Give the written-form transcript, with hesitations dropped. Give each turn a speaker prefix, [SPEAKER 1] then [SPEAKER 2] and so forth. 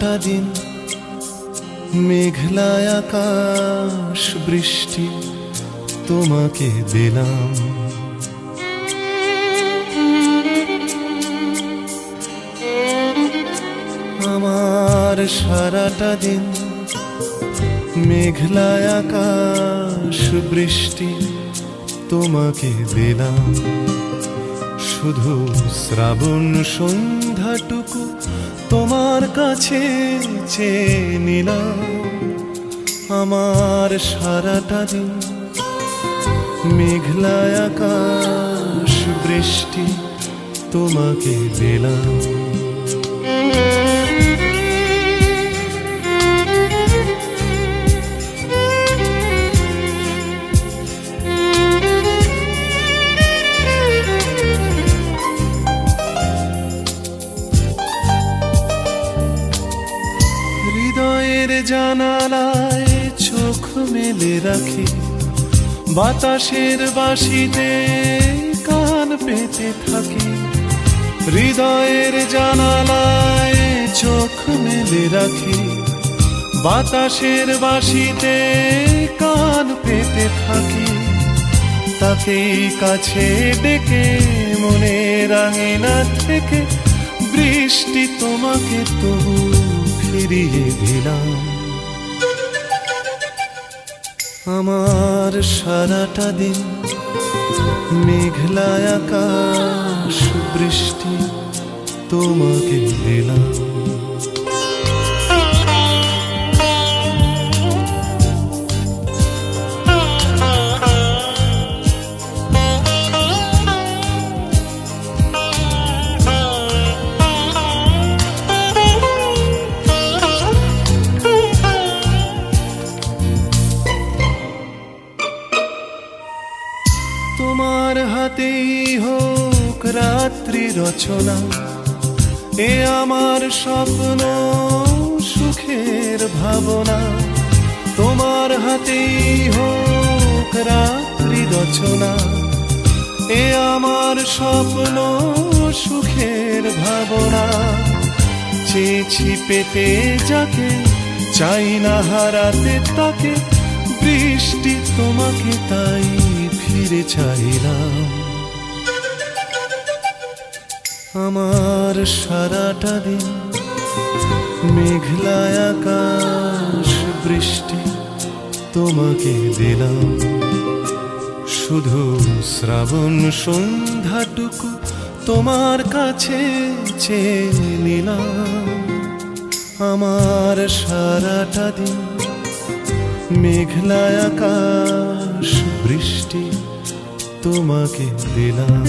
[SPEAKER 1] সারাটা দিন মেঘলা আকাশ বৃষ্টি তোমাকে দিলাম। আমার সারাটা দিন মেঘলা আকাশ বৃষ্টি তোমাকে দিলাম। শুধু শ্রাবণ সন্ধ্যাটুকু তোমার কাছে চেয়ে নিলাম। আমার সারাটা দিন মেঘলা আকাশ বৃষ্টি তোমাকে দিলাম। হৃদয়ের জানালায় চোখ মেলে রাখি, বাতাসের বাঁশিতে কান পেতে থাকি। হৃদয়ের জানালায় চোখ মেলে রাখি, বাতাসের বাঁশিতে কান পেতে থাকি। তাকেই কাছে ডেকে মনের আঙিনা থেকে বৃষ্টি তোমাকে তবু ফিরিয়ে দিলাম। আমার সারাটা দিন মেঘলা আকাশ বৃষ্টি তোমাকে দিলাম। তোমার হাতেই হোক রাত্রি রচনা, এ আমার স্বপ্ন সুখের ভাবনা। তোমার হাতেই হোক রাত্রি রচনা, এ আমার স্বপ্ন সুখের ভাবনা। চেয়েছি পেতে যাকে, চাই না হারাতে তাকে, বৃষ্টি তোমাকে তাই ফিরে চাইলাম। আমার সারাটা দিন মেঘলা আকাশ বৃষ্টি তোমাকে দিলাম। শুধু শ্রাবণ সন্ধ্যাটুকু তোমার কাছে চেয়ে নিলাম। আমার সারাটা দিন মেঘলা আকাশ বৃষ্টি তোমাকে দিলাম।